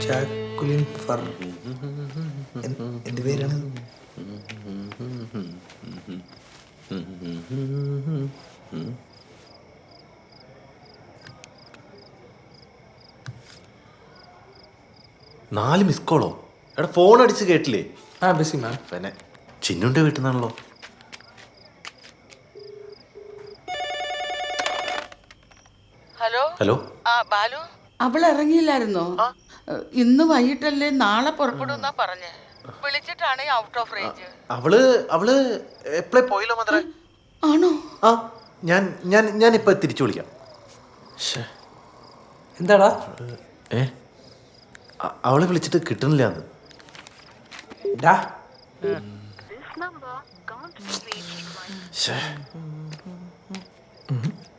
Jacqueline fir എന്ത് പേരാണ്? നാല് മിസ് കോളോ? എടാ ഫോൺ അടിച്ച് കേട്ടില്ലേ? ബിസി മാം. പിന്നെ ചിന്നുന്റെ വീട്ടിൽ നിന്നാണല്ലോ. Hello hello. ബാലു, അവൾ ഇറങ്ങിയില്ലായിരുന്നോ? ഇന്ന് വൈകിട്ടല്ലേ, നാളെ പുറപ്പെടുന്ന പറഞ്ഞേ. വിളിച്ചിട്ടാണ് ഔട്ട് ഓഫ് റേഞ്ച്. അവള് എപ്പോഴേ പോയില്ലോ മാത്രേ. ആണോ? ആ ഞാൻ ഇപ്പൊ തിരിച്ചു വിളിക്കാം. എന്താടാ? അവളെ വിളിച്ചിട്ട് കിട്ടുന്നില്ല.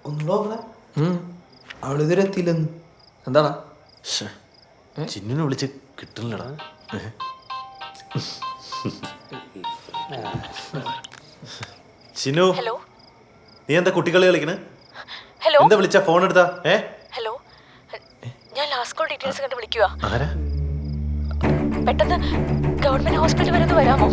ഒന്നുകൂടെ അവളിതുവരെ എത്തിയില്ലെന്ന്. എന്താടാ? ചിന്നുനെ വിളിച്ച് കിട്ടുന്നില്ലടാ. ചിന്നു, നീ എന്താ കുട്ടികളി കളിക്കണേ? ഹലോ, എന്താ വിളിച്ച ഫോൺ എടുത്താ? ഹലോ, ഞാൻ ലാസ്റ്റ് കോൾ ഡീറ്റെയിൽസ് കണ്ട് വിളിക്കുക. ആരാ? പെട്ടെന്ന് ഗവൺമെന്റ് ഹോസ്പിറ്റൽ വരെ ഒന്ന് വരാമോ?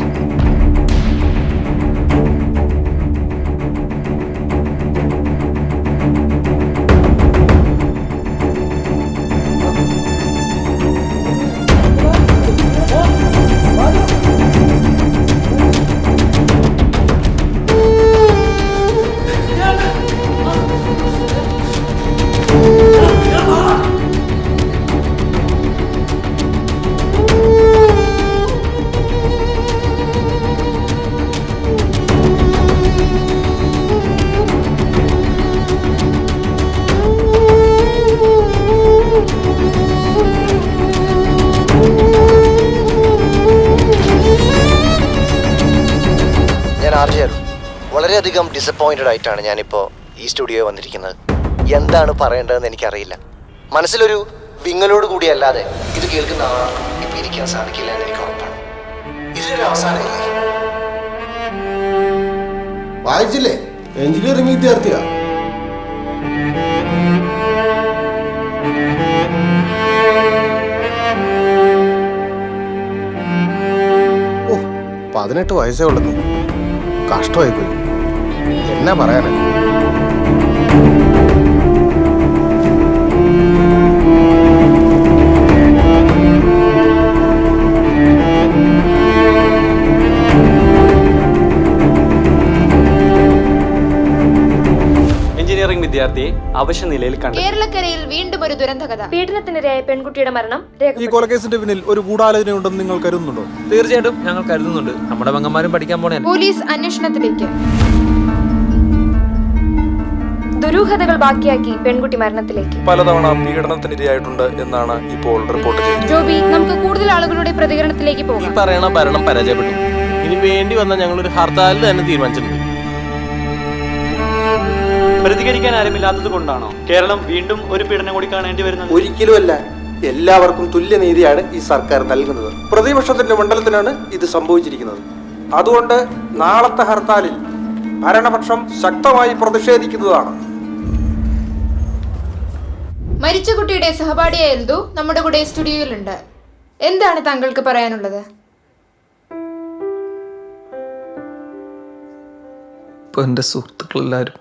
വളരെയധികം ഡിസപ്പോയിൻറ്റഡ് ആയിട്ടാണ് ഞാനിപ്പോൾ ഈ സ്റ്റുഡിയോ വന്നിരിക്കുന്നത്. എന്താണ് പറയേണ്ടതെന്ന് എനിക്കറിയില്ല. മനസ്സിലൊരു വിങ്ങലോട് കൂടിയല്ലാതെ ഇത് കേൾക്കുന്ന ആർക്കും ഇപ്പം ഇരിക്കാൻ സാധിക്കില്ല എന്ന് എനിക്ക് ഉറപ്പാണ്. ഇതിനൊരു അവസാനമില്ലേ? വായിച്ചില്ലേ? എഞ്ചിനീയറിംഗ് വിദ്യാർത്ഥിയാ. ഓ, 18 വയസ്സേ ഉള്ളൂ. കഷ്ടമായി പോയി. എന്നാ പറയാനാ? എഞ്ചിനീയറിംഗ് വിദ്യാർത്ഥിയെ അവശ്യ നിലയിൽ കണ്ടു. കേരളക്കരയിൽ വീണ്ടും ഒരു ദുരന്ത കഥ. പീഡനത്തിനിരയായ പെൺകുട്ടിയുടെ മരണം. ഈ കൊലക്കേസിന്റെ പിന്നിൽ ഒരു ഗൂഢാലോചനയുണ്ടെന്ന് നിങ്ങൾ കരുതുന്നുണ്ടോ? തീർച്ചയായിട്ടും ഞങ്ങൾ കരുതുന്നുണ്ട്. നമ്മുടെ പെങ്ങന്മാരും പഠിക്കാൻ പോണേ. പോലീസ് അന്വേഷണത്തിലേക്ക്. ദുരൂഹതകൾ ബാക്കിയാക്കി പെൺകുട്ടി മരണത്തിലേക്ക്. പലതവണ പീഡനത്തിനിരയായിട്ടുണ്ട് എന്നാണ് ഇപ്പോൾ റിപ്പോർട്ട് ചെയ്തത്. ജോബി, നമുക്ക് കൂടുതൽ ആളുകളുടെ പ്രതികരണത്തിലേക്ക് പോകാം. ഈ പറയണ ഭരണം പരാജയപ്പെട്ടു. ഇനി വേണ്ടി വന്ന ഞങ്ങളൊരു ഹർത്താലിൽ തന്നെ തീരുമാനിച്ചിട്ടുണ്ട്. പ്രതികരിക്കാൻ ആരുമില്ലാത്തത് കൊണ്ടാണോ കേരളം വീണ്ടും ഒരു പീഡനം കൂടി കാണേണ്ടി വരുന്നത്? ഒരിക്കലുമല്ല. എല്ലാവർക്കും തുല്യനീതിയാണ് ഈ സർക്കാർ നൽകുന്നത്. പ്രതിപക്ഷത്തിന്റെ മണ്ഡലത്തിനാണ് ഇത് സംഭവിച്ചിരിക്കുന്നത്. അതുകൊണ്ട് നാളത്തെ ഹർത്താലിൽ ഭരണപക്ഷം ശക്തമായി പ്രതിഷേധിക്കുന്നതാണ്. മരിച്ച കുട്ടിയുടെ സഹപാഠിയായ എൽദു നമ്മുടെ കൂടെ സ്റ്റുഡിയോയിലുണ്ട്. എന്താണ് താങ്കൾക്ക് പറയാനുള്ളത്? ഇപ്പൊ എൻ്റെ സുഹൃത്തുക്കളെല്ലാവരും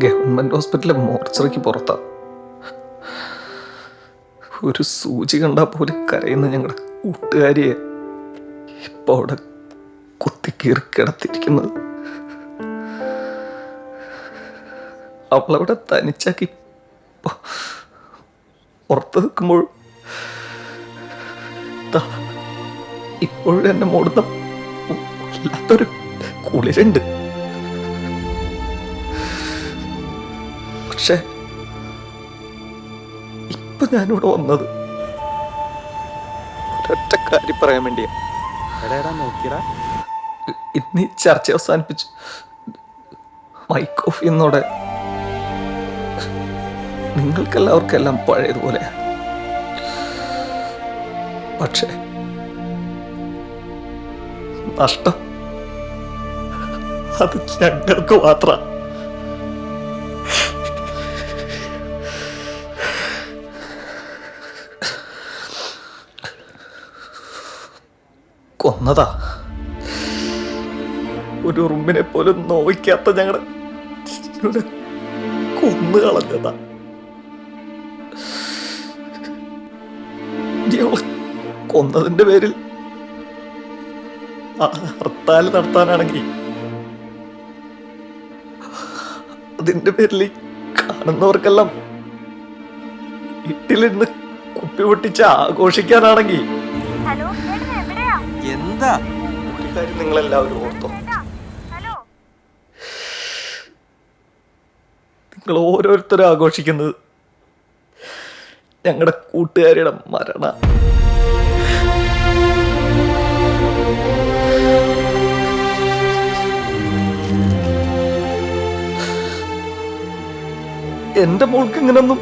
ഗവൺമെന്റ് ഹോസ്പിറ്റലിലെ മോർച്ചറിക്ക് പുറത്താ. ഒരു സൂചി കണ്ടാൽ പോലും കരയുന്ന ഞങ്ങളുടെ കൂട്ടുകാരിയെ ഇപ്പൊ അവിടെ കുത്തിക്കീറി കിടത്തിരിക്കുന്നത്. അവളവിടെ തനിച്ചാക്കി പുറത്ത് നിൽക്കുമ്പോൾ ഇപ്പോഴും എന്നെ മൂടുന്ന വല്ലാത്തൊരു കുളിരുണ്ട്. പക്ഷെ ഇപ്പൊ ഞാനിവിടെ വന്നത് ഒരൊറ്റ കാര്യം പറയാൻ വേണ്ടിയാ. ഇന്ന് ഈ ചർച്ച അവസാനിപ്പിച്ചു മൈക്ക് ഓഫ് ചെയ്യുന്നതോടെ നിങ്ങൾക്കെല്ലാവർക്കെല്ലാം പഴയതുപോലെ. പക്ഷെ നഷ്ടം അത് ഞങ്ങൾക്ക് മാത്രം. കൊന്നതാ. ഒരു ഉറുമ്പിനെ പോലും നോവിക്കാത്ത ഞങ്ങളെ ചിന്നുനെ കൊന്നു കളഞ്ഞതാ. കൊന്നതിന്റെ പേരിൽ ഹർത്താൽ നടത്താനാണെങ്കിൽ അതിന്റെ പേരിൽ കാണുന്നവർക്കെല്ലാം വീട്ടിലിരുന്ന് കുപ്പി പൊട്ടിച്ച് ആഘോഷിക്കാനാണെങ്കിൽ എന്താ ഒരു കാര്യം നിങ്ങളെല്ലാവരും ഓർത്തോ, നിങ്ങൾ ഓരോരുത്തരും ആഘോഷിക്കുന്നത് ഞങ്ങളുടെ കൂട്ടുകാരിയുടെ മരണ. എന്റെ മോൾക്ക് ഇങ്ങനൊന്നും,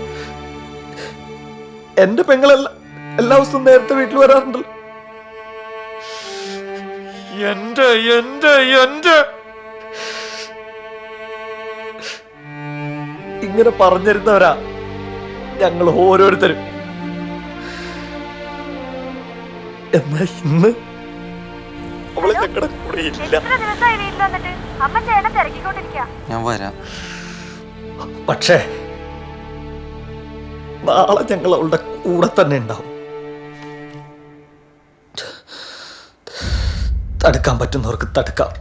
എന്റെ പെങ്ങളെല്ലാം എല്ലാ ദിവസവും നേരത്തെ വീട്ടിൽ വരാറുണ്ടല്ലോ. എന്റെ എന്റെ എന്റെ ഇങ്ങനെ പറഞ്ഞിരുന്നവരാ ഞങ്ങൾ ഓരോരുത്തരും. എന്നാ ഇന്ന് അവള് ഞങ്ങളുടെ കൂടെ ഇല്ല. ഞാൻ വരാം. പക്ഷേ നാളെ ഞങ്ങൾ അവളുടെ കൂടെ തന്നെ ഉണ്ടാവും. തടുക്കാൻ പറ്റുന്നവർക്ക് തടുക്കാം.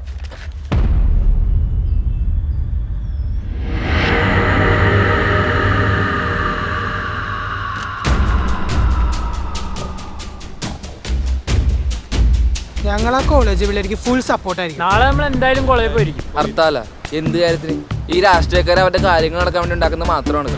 ഞങ്ങളാ കോളേജ് പിള്ളേർക്ക് ഫുൾ സപ്പോർട്ടായിരിക്കും. നാളെ നമ്മൾ എന്തായാലും കോളേജിൽ പോയിരിക്കും. ഹർത്താല എന്ത് കാര്യത്തിന്? ഈ രാഷ്ട്രീയക്കാരെ അവരുടെ കാര്യങ്ങൾ നടക്കാൻ വേണ്ടി ഉണ്ടാക്കുന്നത് മാത്രമാണ്.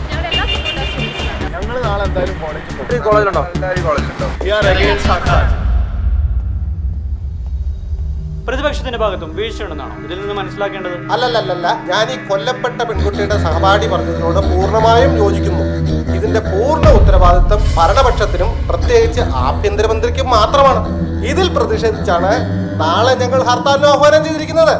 പ്രതിപക്ഷത്തിന്റെ ഭാഗത്തും വീഴ്ചയുണ്ടെന്നാണോ ഇതിൽ നിന്ന് മനസ്സിലാക്കേണ്ടത്? അല്ലല്ലല്ല, ഞാൻ ഈ കൊല്ലപ്പെട്ട പെൺകുട്ടിയുടെ സഹപാഠി പറഞ്ഞതിനോട് പൂർണ്ണമായും യോജിക്കുന്നു. ഇതിന്റെ പൂർണ്ണ ഉത്തരവാദിത്വം ഭരണപക്ഷത്തിനും പ്രത്യേകിച്ച് ആഭ്യന്തരമന്ത്രിക്കും മാത്രമാണ്. ഇതിൽ പ്രതിഷേധിച്ചാണ് നാളെ ഞങ്ങൾ ഹർത്താലിന് ആഹ്വാനം ചെയ്തിരിക്കുന്നത്.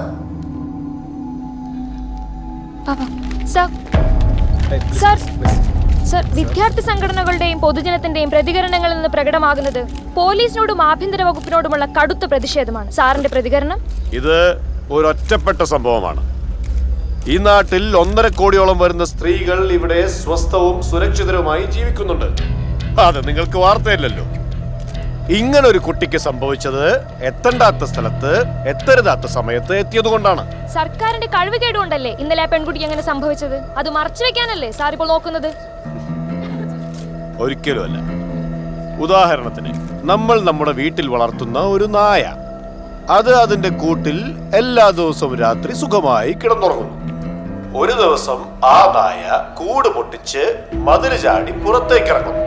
സർ, വിദ്യാർത്ഥി സംഘടനകളുടെയും പൊതുജനത്തിന്റെയും പ്രതികരണങ്ങളിൽ നിന്ന് പ്രകടമാകുന്നത് പോലീസിനോടും ആഭ്യന്തര വകുപ്പിനോടുമുള്ള കടുത്ത പ്രതിഷേധമാണ്. സാറിന്റെ പ്രതികരണം? ഇത് ഒരൊറ്റപ്പെട്ട സംഭവമാണ്. ഈ നാട്ടിൽ 1.5 കോടിയോളം വരുന്ന സ്ത്രീകൾ ഇവിടെ സ്വസ്ഥവും സുരക്ഷിതരുമായി ജീവിക്കുന്നുണ്ട്. അത് നിങ്ങൾക്ക് വാർത്തയില്ലല്ലോ. ഇങ്ങനെ ഒരു കുട്ടിക്ക് സംഭവിച്ചത് എത്തേണ്ടാത്ത സ്ഥലത്ത് എത്തരുതാത്ത സമയത്ത് എത്തിയതുകൊണ്ടാണ്. സർക്കാരിന്റെ കഴിവുകേടുകൊണ്ടല്ലേ ഇന്നലെ ആ പെൺകുട്ടിക്ക് അങ്ങനെ സംഭവിച്ചത്? അത് മറച്ചു വെക്കാനല്ലേ സാർ ഇപ്പോൾ നോക്കുന്നത്? ഒരിക്കലുമല്ല. ഉദാഹരണത്തിന്, നമ്മൾ നമ്മുടെ വീട്ടിൽ വളർത്തുന്ന ഒരു നായ, അത് അതിന്റെ കൂട്ടിൽ എല്ലാ ദിവസവും രാത്രി സുഖമായി കിടന്നുറങ്ങുന്നു. ഒരു ദിവസം ആ നായ കൂട് പൊട്ടിച്ച് മതില് ചാടി പുറത്തേക്ക് ഇറങ്ങുന്നു.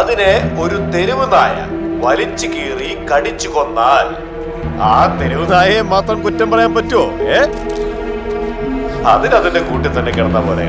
അതിനെ ഒരു തെരുവ് നായ വലിച്ചു കീറി കടിച്ചു കൊന്നാൽ ആ തെരുവ് നായയെ മാത്രം കുറ്റം പറയാൻ പറ്റുമോ? അതിനതിന്റെ കൂട്ടിൽ തന്നെ കിടന്ന പോലെ